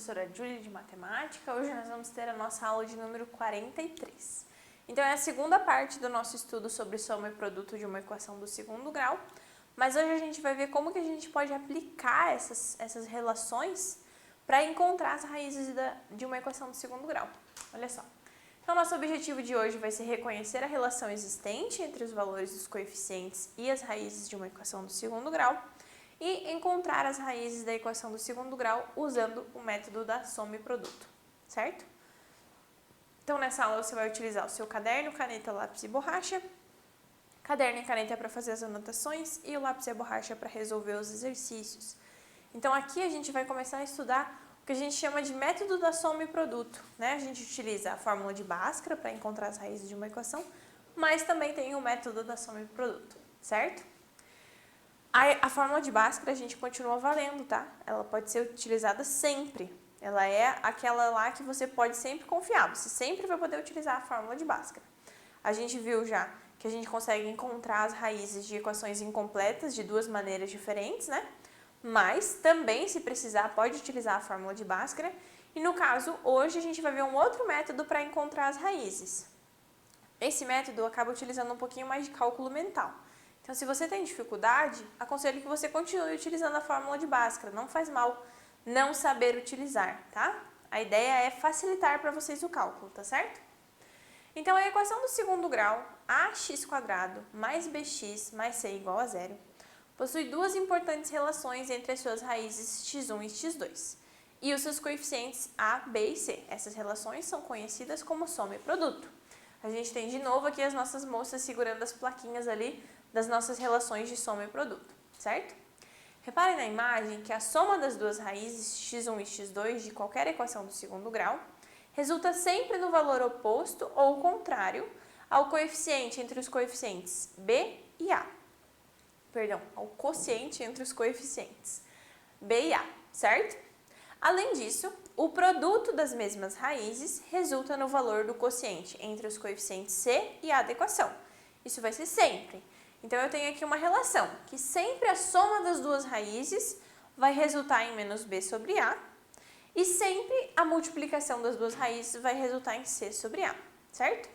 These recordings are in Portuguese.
professora Júlia de Matemática. Hoje nós vamos ter a nossa aula de número 43. Então é a segunda parte do nosso estudo sobre soma e produto de uma equação do segundo grau, mas hoje a gente vai ver como que a gente pode aplicar essas relações para encontrar as raízes de uma equação do segundo grau. Olha só. Então nosso objetivo de hoje vai ser reconhecer a relação existente entre os valores dos coeficientes e as raízes de uma equação do segundo grau, e encontrar as raízes da equação do segundo grau usando o método da soma e produto, certo? Então, nessa aula você vai utilizar o seu caderno, caneta, lápis e borracha. Caderno e caneta para fazer as anotações e o lápis e a borracha para resolver os exercícios. Então, aqui a gente vai começar a estudar o que a gente chama de método da soma e produto, né? A gente utiliza a fórmula de Bhaskara para encontrar as raízes de uma equação, mas também tem o método da soma e produto, certo? A fórmula de Bhaskara a gente continua valendo, tá? Ela pode ser utilizada sempre. Ela é aquela lá que você pode sempre confiar. Você sempre vai poder utilizar a fórmula de Bhaskara. A gente viu já que a gente consegue encontrar as raízes de equações incompletas de duas maneiras diferentes, né? Mas também, se precisar, pode utilizar a fórmula de Bhaskara. E no caso, hoje a gente vai ver um outro método para encontrar as raízes. Esse método acaba utilizando um pouquinho mais de cálculo mental. Então, se você tem dificuldade, aconselho que você continue utilizando a fórmula de Bhaskara. Não faz mal não saber utilizar, tá? A ideia é facilitar para vocês o cálculo, tá certo? Então, a equação do segundo grau, ax² mais bx mais c igual a zero, possui duas importantes relações entre as suas raízes x1 e x2 e os seus coeficientes a, b e c. Essas relações são conhecidas como soma e produto. A gente tem de novo aqui as nossas moças segurando as plaquinhas ali das nossas relações de soma e produto, certo? Reparem na imagem que a soma das duas raízes x1 e x2 de qualquer equação do segundo grau resulta sempre no valor oposto ou contrário ao coeficiente entre os coeficientes b e a. Perdão, ao quociente entre os coeficientes b e a, certo? Além disso, o produto das mesmas raízes resulta no valor do quociente entre os coeficientes c e a da equação. Isso vai ser sempre. Então, eu tenho aqui uma relação, que sempre a soma das duas raízes vai resultar em menos b sobre a, e sempre a multiplicação das duas raízes vai resultar em c sobre a, certo?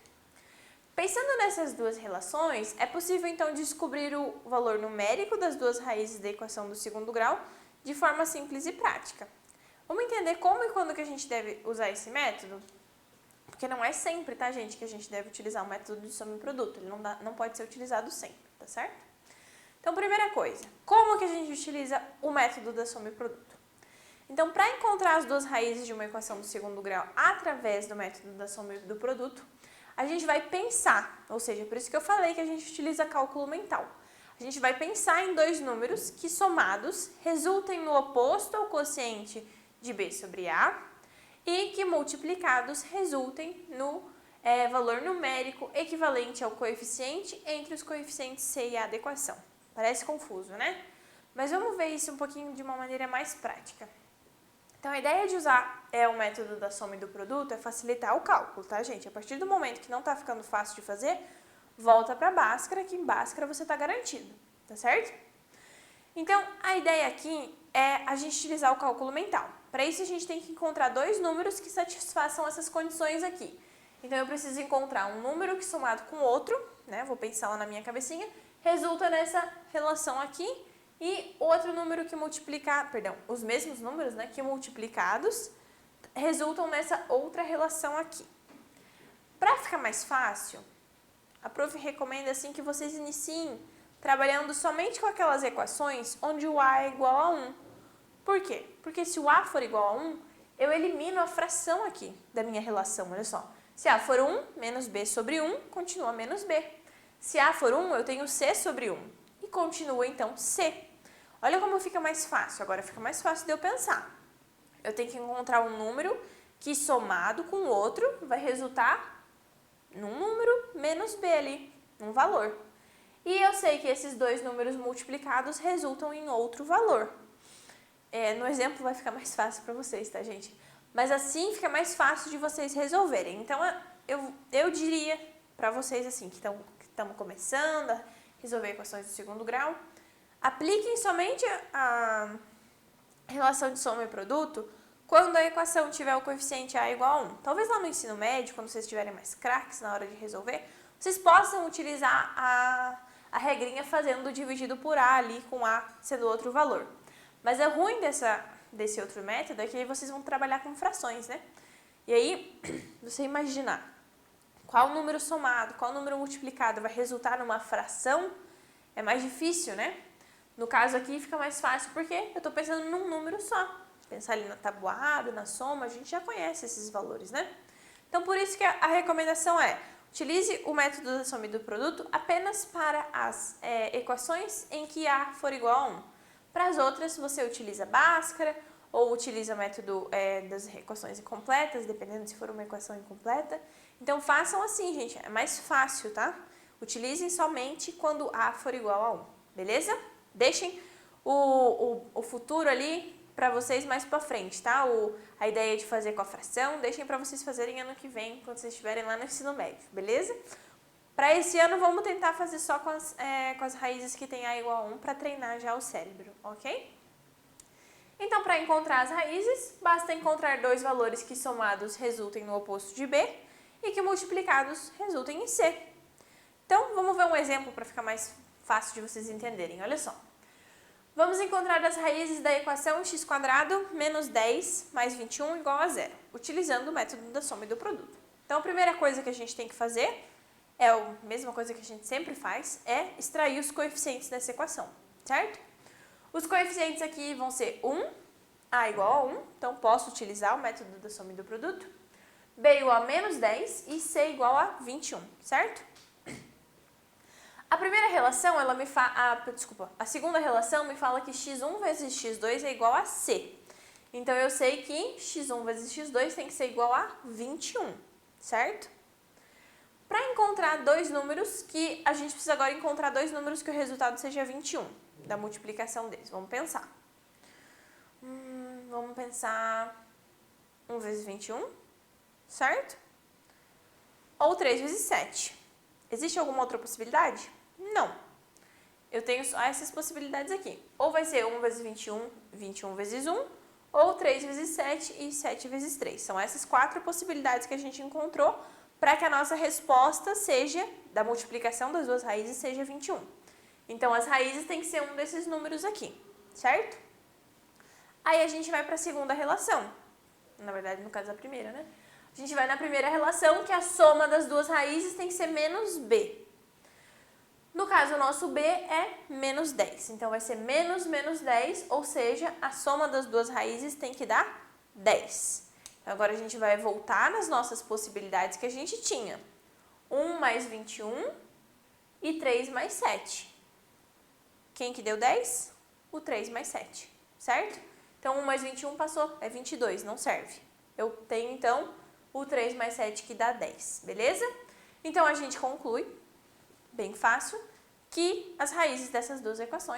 Pensando nessas duas relações, é possível, então, descobrir o valor numérico das duas raízes da equação do segundo grau de forma simples e prática. Vamos entender como e quando que a gente deve usar esse método? Porque não é sempre, tá, gente, que a gente deve utilizar o método de soma e produto. Ele não pode ser utilizado sempre, tá certo? Então, primeira coisa, como que a gente utiliza o método da soma e produto? Então, para encontrar as duas raízes de uma equação do segundo grau através do método da soma e do produto, a gente vai pensar, ou seja, por isso que eu falei que a gente utiliza cálculo mental. A gente vai pensar em dois números que, somados, resultem no oposto ao quociente de b sobre a, e que multiplicados resultem no valor numérico equivalente ao coeficiente entre os coeficientes c e a da equação. Parece confuso, né? Mas vamos ver isso um pouquinho de uma maneira mais prática. Então, a ideia de usar o método da soma e do produto é facilitar o cálculo, tá, gente? A partir do momento que não está ficando fácil de fazer, volta para Bhaskara, que em Bhaskara você está garantido, tá certo? Então, a ideia aqui é a gente utilizar o cálculo mental. Para isso, a gente tem que encontrar dois números que satisfaçam essas condições aqui. Então, eu preciso encontrar um número que somado com outro, né? Vou pensar lá na minha cabecinha, resulta nessa relação aqui, e outro número que multiplicar, perdão, os mesmos números, né, que multiplicados resultam nessa outra relação aqui. Para ficar mais fácil, a prof recomenda assim que vocês iniciem trabalhando somente com aquelas equações onde o a é igual a 1. Por quê? Porque se o a for igual a 1, eu elimino a fração aqui da minha relação, olha só. Se a for 1, menos b sobre 1, continua menos b. Se a for 1, eu tenho c sobre 1 e continua então c. Olha como fica mais fácil, agora fica mais fácil de eu pensar. Eu tenho que encontrar um número que somado com o outro vai resultar num número menos b ali, num valor. E eu sei que esses dois números multiplicados resultam em outro valor. No exemplo vai ficar mais fácil para vocês, tá, gente? Mas assim fica mais fácil de vocês resolverem. Então, eu diria para vocês assim, que estamos começando a resolver equações do segundo grau, apliquem somente a relação de soma e produto quando a equação tiver o coeficiente a igual a 1. Talvez lá no ensino médio, quando vocês estiverem mais craques na hora de resolver, vocês possam utilizar a regrinha fazendo dividido por a ali, com a sendo outro valor. Mas é ruim desse outro método é que aí vocês vão trabalhar com frações, né? E aí, você imaginar qual número somado, qual número multiplicado vai resultar numa fração, é mais difícil, né? No caso aqui fica mais fácil porque eu estou pensando num número só. Pensar ali na tabuada, na soma, a gente já conhece esses valores, né? Então, por isso que a recomendação é: utilize o método da soma e do produto apenas para as equações em que A for igual a 1. Para as outras, você utiliza Bhaskara ou utiliza o método das equações incompletas, dependendo se for uma equação incompleta. Então, façam assim, gente, é mais fácil, tá? Utilizem somente quando A for igual a 1, beleza? Deixem o futuro ali para vocês mais para frente, tá? A ideia de fazer com a fração, deixem para vocês fazerem ano que vem, quando vocês estiverem lá no ensino médio, beleza? Para esse ano, vamos tentar fazer só com as raízes que tem A igual a 1 para treinar já o cérebro, ok? Então, para encontrar as raízes, basta encontrar dois valores que somados resultem no oposto de B e que multiplicados resultem em C. Então, vamos ver um exemplo para ficar mais fácil de vocês entenderem. Olha só. Vamos encontrar as raízes da equação x² menos 10 mais 21 igual a 0, utilizando o método da soma e do produto. Então, a primeira coisa que a gente tem que fazer é a mesma coisa que a gente sempre faz, é extrair os coeficientes dessa equação, certo? Os coeficientes aqui vão ser 1, A igual a 1, então posso utilizar o método da soma e do produto, B igual a menos 10 e C igual a 21, certo? A primeira relação, a segunda relação me fala que x1 vezes x2 é igual a C. Então, eu sei que x1 vezes x2 tem que ser igual a 21, certo? Para encontrar dois números, que a gente precisa agora encontrar dois números que o resultado seja 21, da multiplicação deles. Vamos pensar. Vamos pensar 1 vezes 21, certo? Ou 3 vezes 7. Existe alguma outra possibilidade? Não. Eu tenho só essas possibilidades aqui. Ou vai ser 1 vezes 21, 21 vezes 1, ou 3 vezes 7 e 7 vezes 3. São essas quatro possibilidades que a gente encontrou para que a nossa resposta seja, da multiplicação das duas raízes, seja 21. Então, as raízes têm que ser um desses números aqui, certo? Aí a gente vai para a segunda relação. Na verdade, no caso, a primeira, né? A gente vai na primeira relação, que a soma das duas raízes tem que ser menos B. No caso, o nosso B é menos 10. Então, vai ser menos 10, ou seja, a soma das duas raízes tem que dar 10. Então, agora a gente vai voltar nas nossas possibilidades que a gente tinha. 1 mais 21 e 3 mais 7. Quem que deu 10? O 3 mais 7, certo? Então, 1 mais 21 passou, é 22, não serve. Eu tenho, então, o 3 mais 7 que dá 10, beleza? Então, a gente conclui, bem fácil, que as raízes dessa equação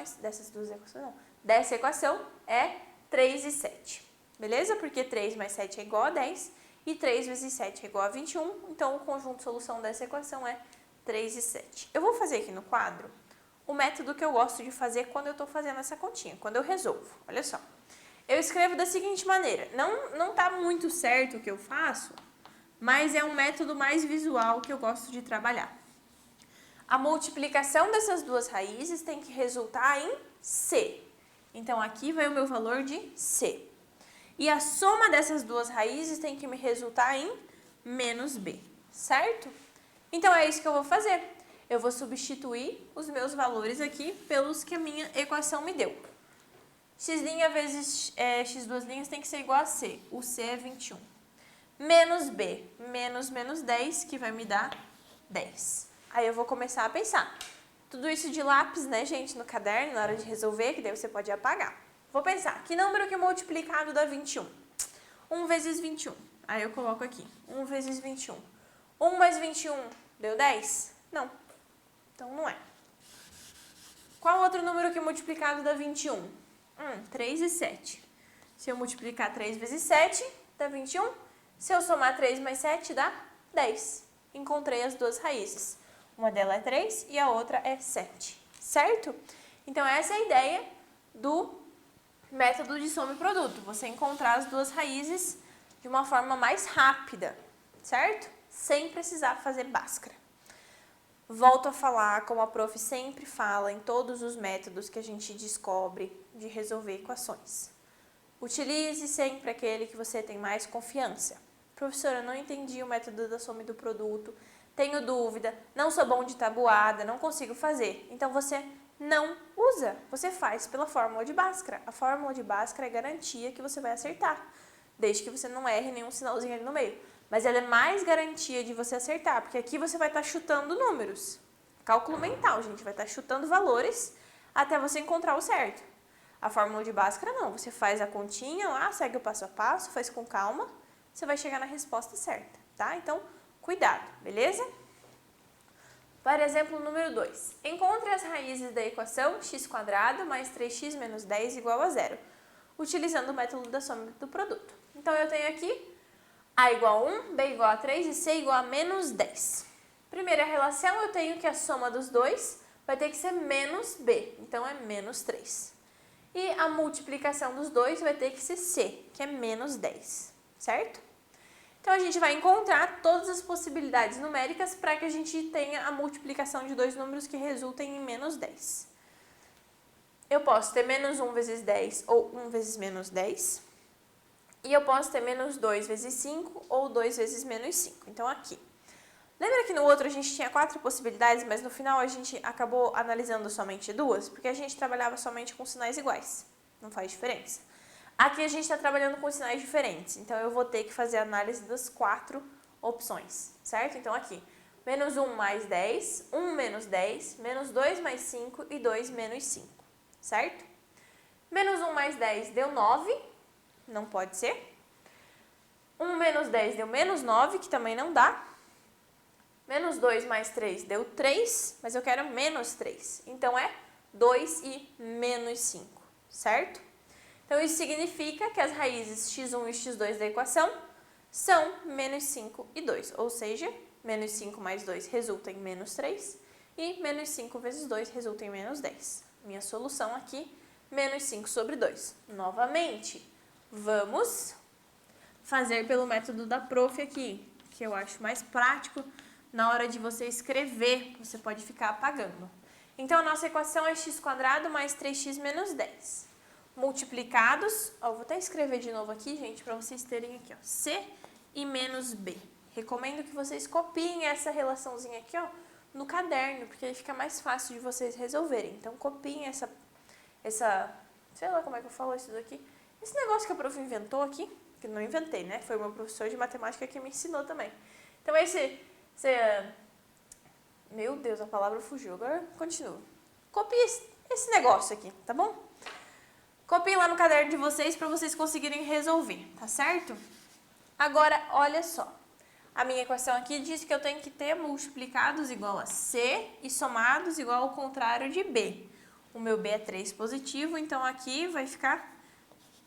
é 3 e 7, beleza? Porque 3 mais 7 é igual a 10 e 3 vezes 7 é igual a 21, então o conjunto de solução dessa equação é 3 e 7. Eu vou fazer aqui no quadro o método que eu gosto de fazer quando eu estou fazendo essa continha, quando eu resolvo. Olha só. Eu escrevo da seguinte maneira, não tá muito certo o que eu faço, mas é um método mais visual que eu gosto de trabalhar. A multiplicação dessas duas raízes tem que resultar em C. Então, aqui vai o meu valor de C. E a soma dessas duas raízes tem que me resultar em menos B, certo? Então, é isso que eu vou fazer. Eu vou substituir os meus valores aqui pelos que a minha equação me deu. X' vezes x2' tem que ser igual a C. O C é 21. Menos B, menos 10, que vai me dar 10. Aí eu vou começar a pensar. Tudo isso de lápis, né, gente, no caderno, na hora de resolver, que daí você pode apagar. Vou pensar, que número que multiplicado dá 21? 1 vezes 21. Aí eu coloco aqui, 1 vezes 21. 1 mais 21 deu 10? Não. Então não é. Qual outro número que multiplicado dá 21? 3 e 7. Se eu multiplicar 3 vezes 7, dá 21. Se eu somar 3 mais 7, dá 10. Encontrei as duas raízes. Uma delas é 3 e a outra é 7, certo? Então, essa é a ideia Método de soma e produto. Você encontrar as duas raízes de uma forma mais rápida, certo? Sem precisar fazer Bhaskara. Volto a falar, como a prof sempre fala em todos os métodos que a gente descobre de resolver equações. Utilize sempre aquele que você tem mais confiança. Professora, não entendi o método da soma e do produto, tenho dúvida, não sou bom de tabuada, não consigo fazer. Então você não usa, você faz pela fórmula de Bhaskara. A fórmula de Bhaskara é garantia que você vai acertar, desde que você não erre nenhum sinalzinho ali no meio. Mas ela é mais garantia de você acertar, porque aqui você vai estar chutando números. Cálculo mental, gente, vai estar chutando valores até você encontrar o certo. A fórmula de Bhaskara não, você faz a continha lá, segue o passo a passo, faz com calma, você vai chegar na resposta certa, tá? Então, cuidado, beleza? Para exemplo número 2, encontre as raízes da equação x² mais 3x menos 10 igual a 0, utilizando o método da soma do produto. Então, eu tenho aqui a igual a 1, b igual a 3 e c igual a menos 10. Primeira relação, eu tenho que a soma dos dois vai ter que ser menos b, então é menos 3. E a multiplicação dos dois vai ter que ser c, que é menos 10, certo? Então, a gente vai encontrar todas as possibilidades numéricas para que a gente tenha a multiplicação de dois números que resultem em menos 10. Eu posso ter menos 1 vezes 10 ou 1 vezes menos 10. E eu posso ter menos 2 vezes 5 ou 2 vezes menos 5. Então, aqui. Lembra que no outro a gente tinha 4 possibilidades, mas no final a gente acabou analisando somente 2? Porque a gente trabalhava somente com sinais iguais. Não faz diferença. Aqui a gente está trabalhando com sinais diferentes. Então, eu vou ter que fazer a análise das 4 opções, certo? Então, aqui. Menos 1 mais 10, 1 menos 10, menos 2 mais 5 e 2 menos 5, certo? Menos 1 mais 10 deu 9, não pode ser. 1 menos 10 deu menos 9, que também não dá. Menos 2 mais 3 deu 3, mas eu quero menos 3. Então, é 2 e menos 5, certo? Então, isso significa que as raízes x1 e x2 da equação são menos 5 e 2. Ou seja, menos 5 mais 2 resulta em menos 3 e menos 5 vezes 2 resulta em menos 10. Minha solução aqui, menos 5 sobre 2. Novamente, vamos fazer pelo método da prof aqui, que eu acho mais prático. Na hora de você escrever, você pode ficar apagando. Então, a nossa equação é x² mais 3x menos 10. Multiplicados, ó, vou até escrever de novo aqui, gente, para vocês terem aqui, ó, c e menos b. Recomendo que vocês copiem essa relaçãozinha aqui, ó, no caderno, porque aí fica mais fácil de vocês resolverem. Então, copiem essa, sei lá como é que eu falo isso daqui, esse negócio que a prof inventou aqui, que não inventei, né? Foi o meu professor de matemática que me ensinou também. Então, meu Deus, a palavra fugiu. Agora, continua. Copie esse negócio aqui, tá bom? Copiem lá no caderno de vocês para vocês conseguirem resolver, tá certo? Agora, olha só. A minha equação aqui diz que eu tenho que ter multiplicados igual a C e somados igual ao contrário de B. O meu B é 3 positivo, então aqui vai ficar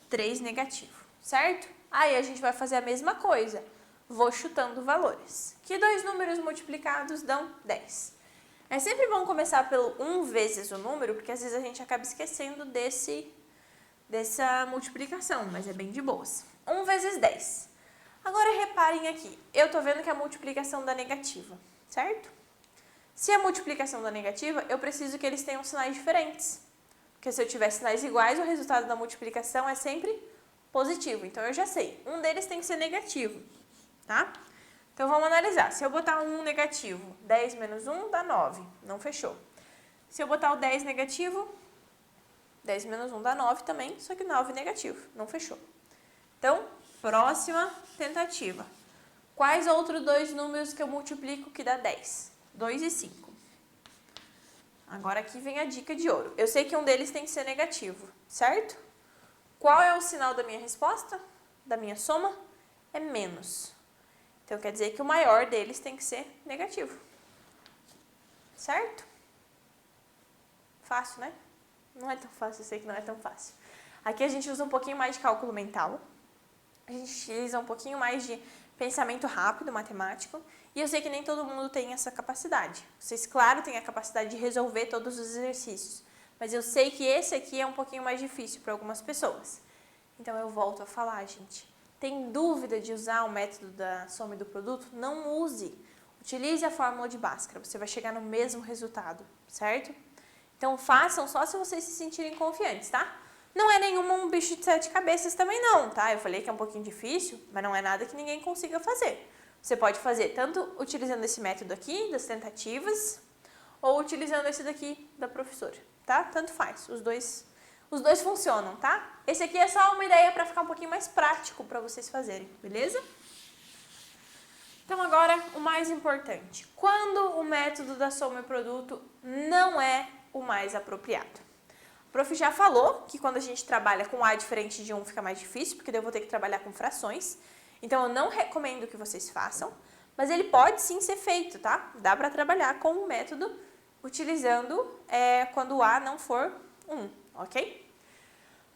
3 negativo, certo? Aí a gente vai fazer a mesma coisa. Vou chutando valores. Que dois números multiplicados dão 10. É sempre bom começar pelo 1 vezes o número, porque às vezes a gente acaba esquecendo dessa multiplicação, mas é bem de boas. 1 vezes 10. Agora reparem aqui, eu tô vendo que a multiplicação dá negativa, certo? Se a multiplicação dá negativa, eu preciso que eles tenham sinais diferentes. Porque se eu tiver sinais iguais, o resultado da multiplicação é sempre positivo. Então, eu já sei, um deles tem que ser negativo, tá? Então, vamos analisar. Se eu botar um negativo, 10 menos 1 dá 9, não fechou. Se eu botar o 10 negativo, 10 menos 1 dá 9 também, só que 9 negativo, não fechou. Então, próxima tentativa. Quais outros dois números que eu multiplico que dá 10? 2 e 5. Agora aqui vem a dica de ouro. Eu sei que um deles tem que ser negativo, certo? Qual é o sinal da minha resposta? Da minha soma? É menos. Então, quer dizer que o maior deles tem que ser negativo. Certo? Fácil, né? Não é tão fácil, eu sei que não é tão fácil. Aqui a gente usa um pouquinho mais de cálculo mental. A gente utiliza um pouquinho mais de pensamento rápido, matemático. E eu sei que nem todo mundo tem essa capacidade. Vocês, claro, têm a capacidade de resolver todos os exercícios. mas eu sei que esse aqui é um pouquinho mais difícil para algumas pessoas. Então eu volto a falar, gente. Tem dúvida de usar o método da soma e do produto? Não use. Utilize a fórmula de Bhaskara, você vai chegar no mesmo resultado, certo? Então façam só se vocês se sentirem confiantes, tá? Não é nenhum bicho de 7 cabeças também não, tá? Eu falei que é um pouquinho difícil, mas não é nada que ninguém consiga fazer. Você pode fazer tanto utilizando esse método aqui, das tentativas, ou utilizando esse daqui da professora, tá? Tanto faz, os dois funcionam, tá? Esse aqui é só uma ideia para ficar um pouquinho mais prático para vocês fazerem, beleza? Então agora, o mais importante. Quando o método da soma e produto não é o mais apropriado? O prof já falou que quando a gente trabalha com A diferente de 1 fica mais difícil, porque daí eu vou ter que trabalhar com frações. Então eu não recomendo que vocês façam, mas ele pode sim ser feito, tá? Dá para trabalhar com o método utilizando quando o A não for 1, ok?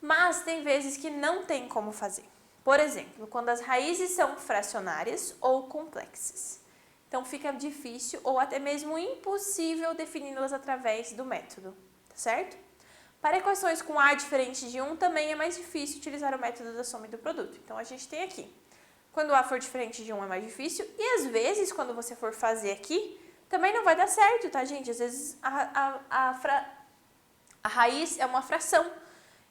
Mas tem vezes que não tem como fazer. Por exemplo, quando as raízes são fracionárias ou complexas. Então fica difícil ou até mesmo impossível defini-las através do método, tá certo? Para equações com A diferente de 1 também é mais difícil utilizar o método da soma e do produto. Então a gente tem aqui, quando A for diferente de 1 é mais difícil e às vezes quando você for fazer aqui, também não vai dar certo, tá gente? Às vezes a raiz é uma fração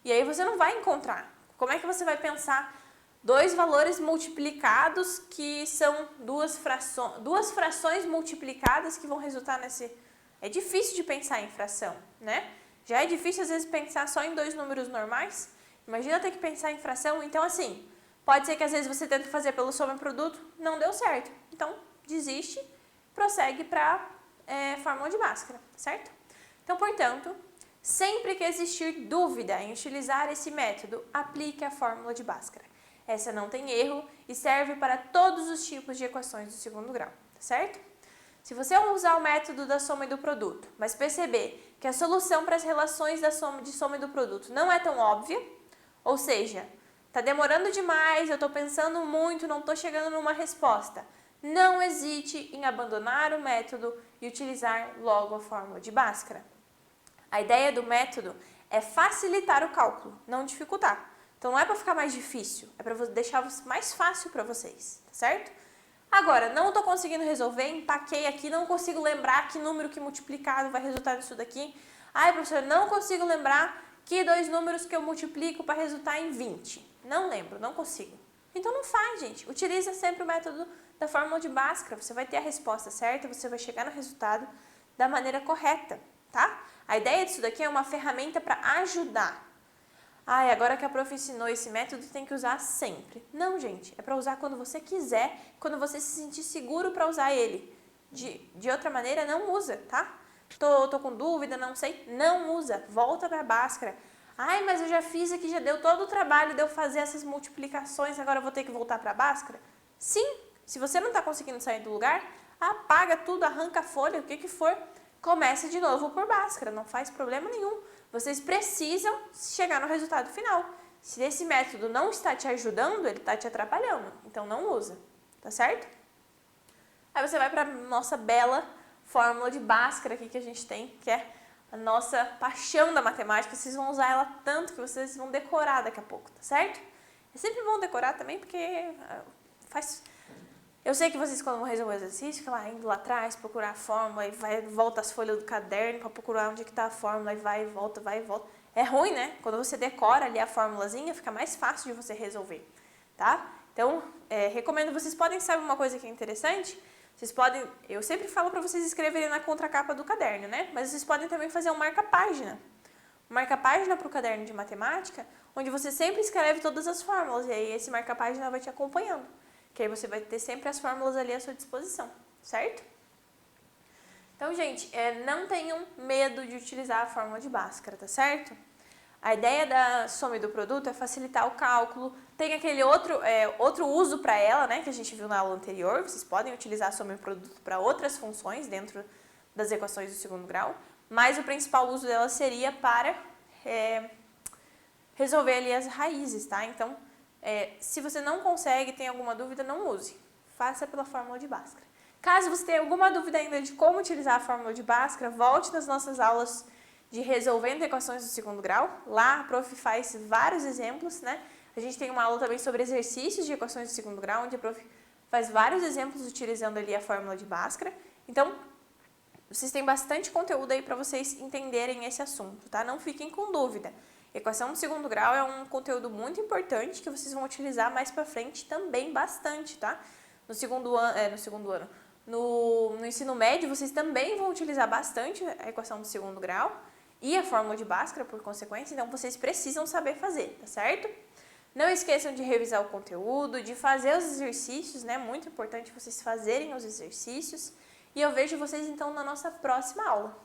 e aí você não vai encontrar. Como é que você vai pensar dois valores multiplicados que são duas frações multiplicadas que vão resultar nesse... É difícil de pensar em fração, né? Já é difícil às vezes pensar só em dois números normais. Imagina ter que pensar em fração. Então assim, pode ser que às vezes você tente fazer pelo soma e produto, não deu certo. Então desiste, prossegue para fórmula de Bhaskara, certo? Então, portanto, sempre que existir dúvida em utilizar esse método, aplique a fórmula de Bhaskara. Essa não tem erro e serve para todos os tipos de equações do segundo grau, tá certo? Se você usar o método da soma e do produto, mas perceber que a solução para as relações de soma e do produto não é tão óbvia, ou seja, está demorando demais, eu estou pensando muito, não estou chegando numa resposta, não hesite em abandonar o método e utilizar logo a fórmula de Bhaskara. A ideia do método é facilitar o cálculo, não dificultar. Então não é para ficar mais difícil, é para deixar mais fácil para vocês, tá certo? Agora, não estou conseguindo resolver, empaquei aqui, não consigo lembrar que número que multiplicado vai resultar nisso daqui. Ai, professor, não consigo lembrar que dois números que eu multiplico para resultar em 20. Não lembro, não consigo. Então não faz, gente. Utiliza sempre o método da fórmula de Bhaskara. Você vai ter a resposta certa, você vai chegar no resultado da maneira correta, tá? A ideia disso daqui é uma ferramenta para ajudar. Ah, agora que a prof ensinou esse método, tem que usar sempre. Não, gente, é para usar quando você quiser, quando você se sentir seguro para usar ele. De outra maneira, não usa, tá? Tô com dúvida, não sei, não usa. Volta para Bhaskara. Ai, mas eu já fiz aqui, já deu todo o trabalho de eu fazer essas multiplicações, agora eu vou ter que voltar para Bhaskara? Sim, se você não está conseguindo sair do lugar, apaga tudo, arranca a folha, o que for, começa de novo por Bhaskara, não faz problema nenhum. Vocês precisam chegar no resultado final. Se esse método não está te ajudando, ele está te atrapalhando. Então não usa, tá certo? Aí você vai para a nossa bela fórmula de Bhaskara aqui que a gente tem, que é a nossa paixão da matemática. Vocês vão usar ela tanto que vocês vão decorar daqui a pouco, tá certo? É sempre bom decorar também porque faz... Eu sei que vocês, quando vão resolver o exercício, ficam lá, indo lá atrás, procurar a fórmula, e volta as folhas do caderno para procurar onde está a fórmula, e vai e volta, vai e volta. É ruim, né? Quando você decora ali a formulazinha, fica mais fácil de você resolver, tá? Então, recomendo, vocês podem, saber uma coisa que é interessante? Vocês podem, eu sempre falo para vocês escreverem na contracapa do caderno, né? Mas vocês podem também fazer um marca-página. Um marca-página para o caderno de matemática, onde você sempre escreve todas as fórmulas, e aí esse marca-página vai te acompanhando. Que aí você vai ter sempre as fórmulas ali à sua disposição, certo? Então, gente, não tenham medo de utilizar a fórmula de Bhaskara, tá certo? A ideia da soma e do produto é facilitar o cálculo. Tem aquele outro uso para ela, né, que a gente viu na aula anterior. Vocês podem utilizar a soma e o produto para outras funções dentro das equações do segundo grau, mas o principal uso dela seria para resolver ali as raízes, tá? Então, se você não consegue, tem alguma dúvida, não use. Faça pela fórmula de Bhaskara. Caso você tenha alguma dúvida ainda de como utilizar a fórmula de Bhaskara, volte nas nossas aulas de Resolvendo Equações do Segundo Grau. Lá a prof faz vários exemplos, né? A gente tem uma aula também sobre exercícios de equações do segundo grau, onde a prof faz vários exemplos utilizando ali a fórmula de Bhaskara. Então, vocês têm bastante conteúdo aí para vocês entenderem esse assunto, tá? Não fiquem com dúvida. Equação do segundo grau é um conteúdo muito importante que vocês vão utilizar mais para frente também bastante, tá? No ensino médio, vocês também vão utilizar bastante a equação do segundo grau e a fórmula de Bhaskara, por consequência, então vocês precisam saber fazer, tá certo? Não esqueçam de revisar o conteúdo, de fazer os exercícios, né? Muito importante vocês fazerem os exercícios. E eu vejo vocês então na nossa próxima aula.